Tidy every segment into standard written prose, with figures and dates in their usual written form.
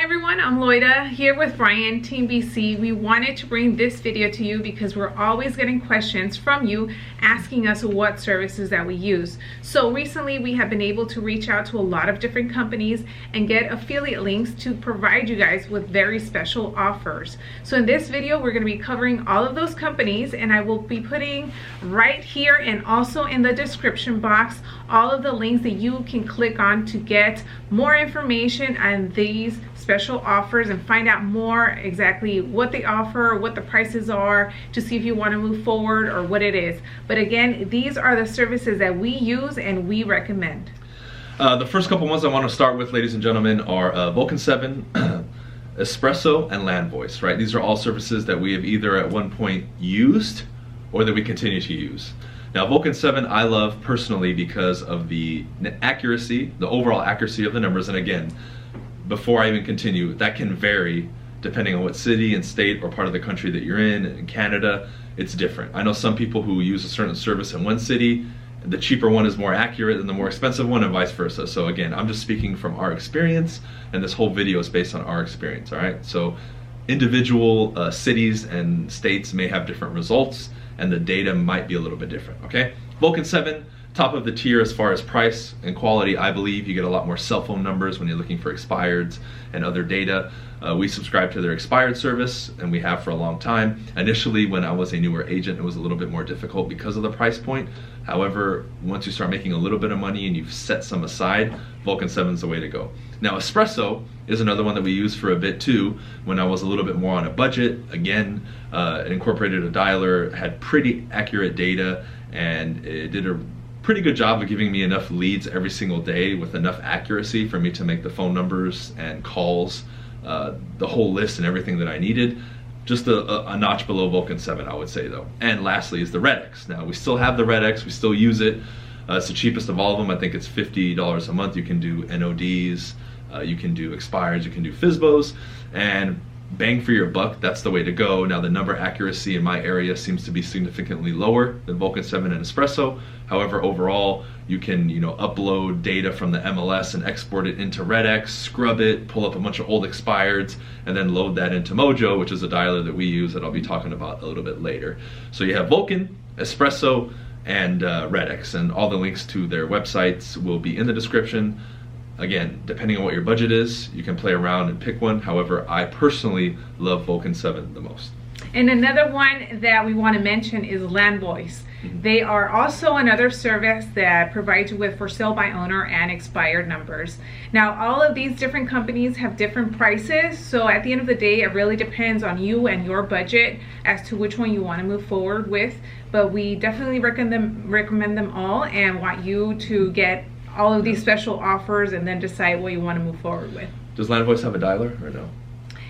everyone, I'm Loida here with Brian, Team BC. We wanted to bring this video to you because we're always getting questions from you asking us what services that we use. So recently we have been able to reach out to a lot of different companies and get affiliate links to provide you guys with very special offers. So in this video we're going to be covering all of those companies, and I will be putting right here and also in the description box all of the links that you can click on to get more information on these special offers and find out more exactly what they offer, what the prices are, to see if you want to move forward or what it is. But again, these are the services that we use and we recommend. The first couple ones I want to start with, ladies and gentlemen, are Vulcan 7, Espresso, and Land Voice, right? These are all services that we have either at one point used or that we continue to use. Now, Vulcan 7 I love personally because of the accuracy, the overall accuracy of the numbers. And again, before I even continue, that can vary depending on what city and state or part of the country that you're in. In Canada, it's different. I know some people who use a certain service in one city, the cheaper one is more accurate than the more expensive one, and vice versa. So again, I'm just speaking from our experience, and this whole video is based on our experience, all right? So individual cities and states may have different results, and the data might be a little bit different, okay? Vulcan 7, top of the tier as far as price and quality. I believe you get a lot more cell phone numbers when you're looking for expireds and other data. We subscribe to their expired service, and we have for a long time. Initially, when I was a newer agent, it was a little bit more difficult because of the price point. However, once you start making a little bit of money and you've set some aside, Vulcan 7 is the way to go. Now, Espresso is another one that we used for a bit too when I was a little bit more on a budget. Again, it incorporated a dialer, had pretty accurate data, and it did a pretty good job of giving me enough leads every single day with enough accuracy for me to make the phone numbers and calls, the whole list and everything that I needed. Just a notch below Vulcan 7, I would say, though. And lastly is the RedX. Now, we still have the RedX, we still use it. It's the cheapest of all of them. I think it's $50 a month. You can do NODs, you can do expires, you can do FSBOs, and bang for your buck, that's the way to go. Now, the number accuracy in my area seems to be significantly lower than Vulcan 7 and Espresso. However, overall, you can, upload data from the MLS and export it into RedX, scrub it, pull up a bunch of old expireds, and then load that into Mojo, which is a dialer that we use that I'll be talking about a little bit later. So you have Vulcan, Espresso, and RedX, and all the links to their websites will be in the description. Again, depending on what your budget is, you can play around and pick one. However, I personally love Vulcan 7 the most. And another one that we want to mention is Land Voice. They are also another service that provides you with for sale by owner and expired numbers. Now, all of these different companies have different prices, so at the end of the day, it really depends on you and your budget as to which one you want to move forward with. But we definitely recommend them all and want you to get all of these special offers and then decide what you want to move forward with. Does Land Voice have a dialer or no?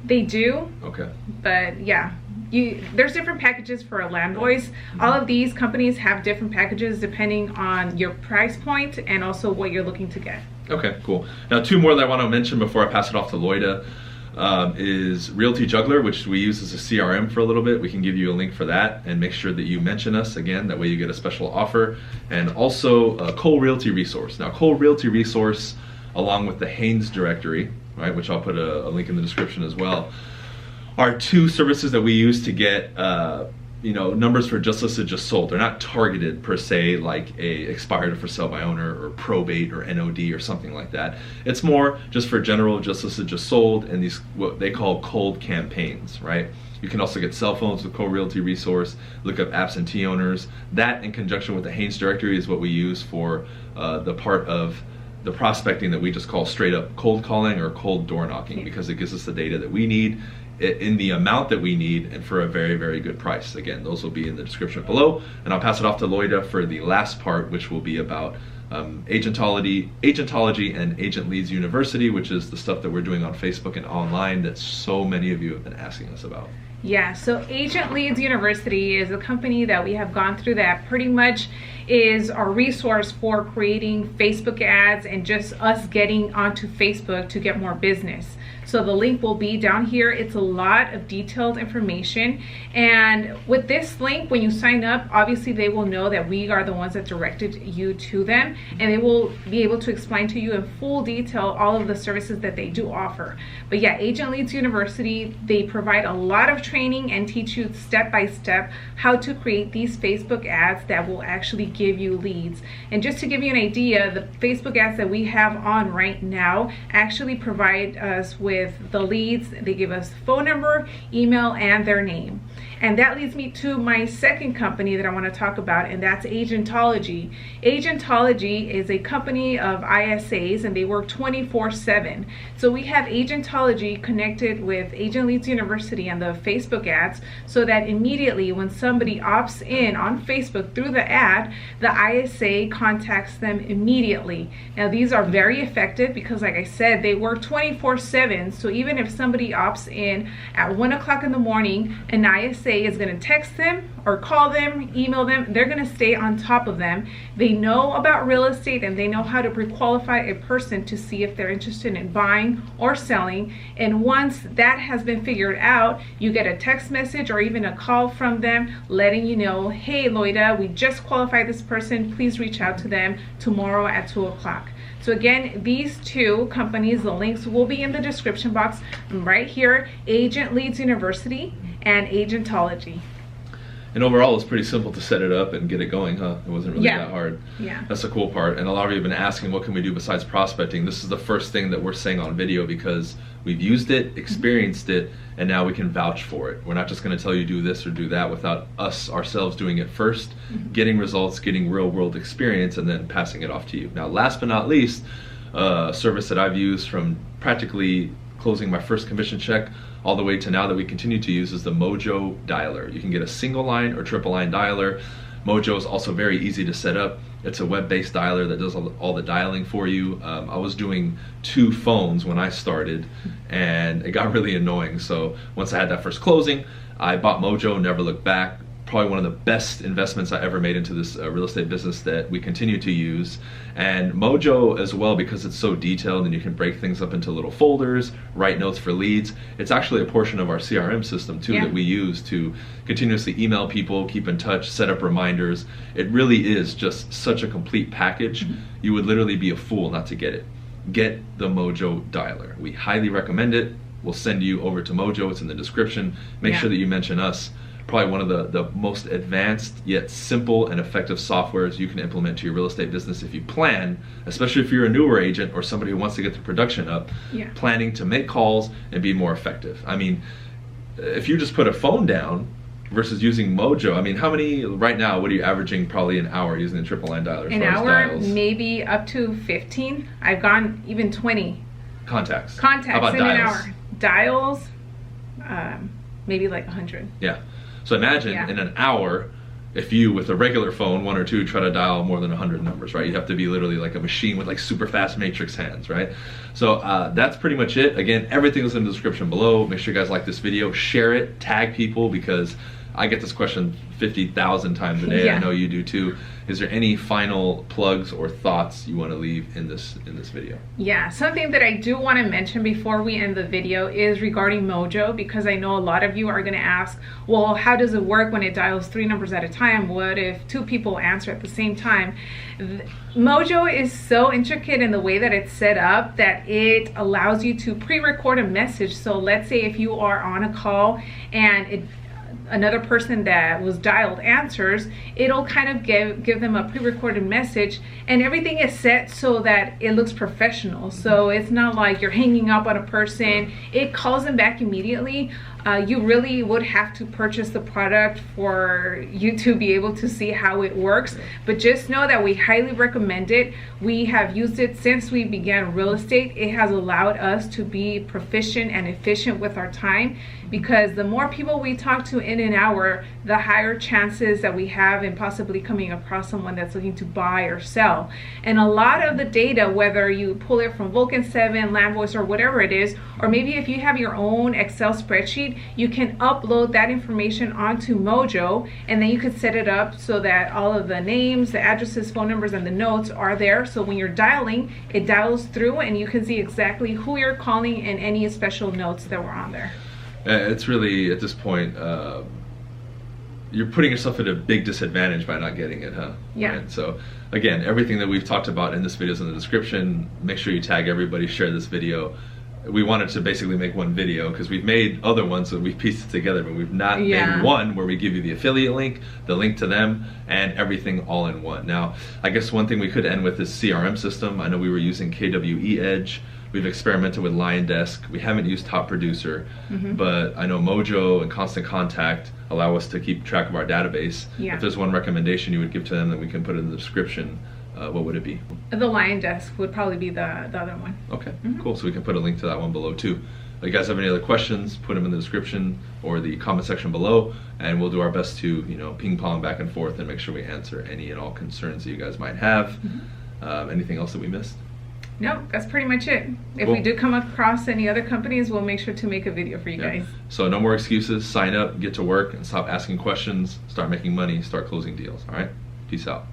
They do. Okay. But yeah, there's different packages for a Land Voice. All of these companies have different packages depending on your price point and also what you're looking to get. Okay, cool. Now, two more that I want to mention before I pass it off to Loida is Realtyjuggler, which we use as a CRM for a little bit. We can give you a link for that and make sure that you mention us again. That way you get a special offer. And also Cole Realty Resource. Now, Cole Realty Resource, along with the Haynes directory, right, which I'll put a link in the description as well, are two services that we use to get numbers for just listed, just sold. They're not targeted per se like a expired for sale by owner or probate or NOD or something like that. It's more just for general just listed, just sold, and these what they call cold campaigns, right? You can also get cell phones with Cole Realty Resource, look up absentee owners. That in conjunction with the Haynes directory is what we use for the part of the prospecting that we just call straight up cold calling or cold door knocking, because it gives us the data that we need in the amount that we need and for a very, very good price. Again, those will be in the description below, and I'll pass it off to Loida for the last part, which will be about agentology and Agent Leads University, which is the stuff that we're doing on Facebook and online that so many of you have been asking us about. Yeah, so Agent Leads University is a company that we have gone through that pretty much is our resource for creating Facebook ads and just us getting onto Facebook to get more business. So the link will be down here. It's a lot of detailed information. And with this link, when you sign up, obviously they will know that we are the ones that directed you to them, and they will be able to explain to you in full detail all of the services that they do offer. But yeah, Agent Leads University, they provide a lot of training and teach you step by step how to create these Facebook ads that will actually give you leads. And just to give you an idea, the Facebook ads that we have on right now actually provide us with the leads. They give us phone number, email, and their name. And that leads me to my second company that I want to talk about, and that's Agentology. Agentology is a company of ISAs, and they work 24/7. So we have Agentology connected with Agent Leads University and the Facebook ads, so that immediately when somebody opts in on Facebook through the ad, the ISA contacts them immediately. Now these are very effective because, like I said, they work 24/7. So even if somebody opts in at 1 o'clock in the morning, an ISA is going to text them or call them, email them. They're going to stay on top of them. They know about real estate, and they know how to pre-qualify a person to see if they're interested in buying or selling. And once that has been figured out, you get a text message or even a call from them letting you know, hey Loida, we just qualified this person. Please reach out to them tomorrow at 2 o'clock. So again, these two companies, the links will be in the description box right here. Agent Leads University and Agentology. And overall, it's pretty simple to set it up and get it going, huh? It wasn't really that hard. Yeah. That's the cool part. And a lot of you have been asking, what can we do besides prospecting? This is the first thing that we're saying on video because we've used it, experienced it, and now we can vouch for it. We're not just going to tell you do this or do that without us ourselves doing it first, getting results, getting real world experience, and then passing it off to you. Now, last but not least, a service that I've used from practically closing my first commission check all the way to now that we continue to use is the Mojo Dialer. You can get a single line or triple line dialer. Mojo is also very easy to set up. It's a web-based dialer that does all the dialing for you. I was doing 2 phones when I started, and it got really annoying. So once I had that first closing, I bought Mojo, never looked back. Probably one of the best investments I ever made into this real estate business that we continue to use. And Mojo as well, because it's so detailed and you can break things up into little folders, write notes for leads. It's actually a portion of our CRM system too that we use to continuously email people, keep in touch, set up reminders. It really is just such a complete package. You would literally be a fool not to get it. Get the Mojo Dialer. We highly recommend it. We'll send you over to Mojo. It's in the description. Make sure that you mention us. Probably one of the most advanced yet simple and effective softwares you can implement to your real estate business if you plan, especially if you're a newer agent or somebody who wants to get their production up, planning to make calls and be more effective. I mean, if you just put a phone down versus using Mojo, I mean, how many, right now, what are you averaging probably an hour using the triple line dialer? An hour, maybe up to 15. I've gone even 20. Contacts. How about in dials? an hour. Dials, maybe like 100. Yeah. So imagine in an hour, if you, with a regular phone, 1 or 2, try to dial more than 100 numbers, right? You'd have to be literally like a machine with like super fast matrix hands, right? So that's pretty much it. Again, everything is in the description below. Make sure you guys like this video, share it, tag people, because I get this question 50,000 times a day. I know you do too. Is there any final plugs or thoughts you want to leave in this video? Yeah, something that I do want to mention before we end the video is regarding Mojo, because I know a lot of you are going to ask, well, how does it work when it dials 3 numbers at a time? What if 2 people answer at the same time? Mojo is so intricate in the way that it's set up that it allows you to pre-record a message. So let's say if you are on a call and another person that was dialed answers, it'll kind of give them a pre-recorded message, and everything is set so that it looks professional. So it's not like you're hanging up on a person. It calls them back immediately. You really would have to purchase the product for you to be able to see how it works, but just know that we highly recommend it. We have used it since we began real estate. It has allowed us to be proficient and efficient with our time, because the more people we talk to in an hour, the higher chances that we have in possibly coming across someone that's looking to buy or sell. And a lot of the data, whether you pull it from Vulcan 7, LandVoice, or whatever it is, or maybe if you have your own Excel spreadsheet, you can upload that information onto Mojo, and then you could set it up so that all of the names, the addresses, phone numbers, and the notes are there. So when you're dialing, it dials through and you can see exactly who you're calling and any special notes that were on there. It's really, at this point, you're putting yourself at a big disadvantage by not getting it, huh? Yeah. Right? So again, everything that we've talked about in this video is in the description. Make sure you tag everybody, share this video. We wanted to basically make one video because we've made other ones that we've pieced it together, but we've not made one where we give you the affiliate link, the link to them, and everything all in one. Now, I guess one thing we could end with is CRM system. I know we were using KWE Edge. We've experimented with LionDesk. We haven't used Top Producer, but I know Mojo and Constant Contact allow us to keep track of our database. Yeah. If there's one recommendation you would give to them that we can put in the description, what would it be? The LionDesk would probably be the other one. Okay, cool. So we can put a link to that one below too. If you guys have any other questions, put them in the description or the comment section below, and we'll do our best to, you know, ping pong back and forth and make sure we answer any and all concerns that you guys might have. Anything else that we missed? No, that's pretty much it. If Cool. we do come across any other companies, we'll make sure to make a video for you guys. So no more excuses. Sign up, get to work, and stop asking questions. Start making money. Start closing deals. All right? Peace out.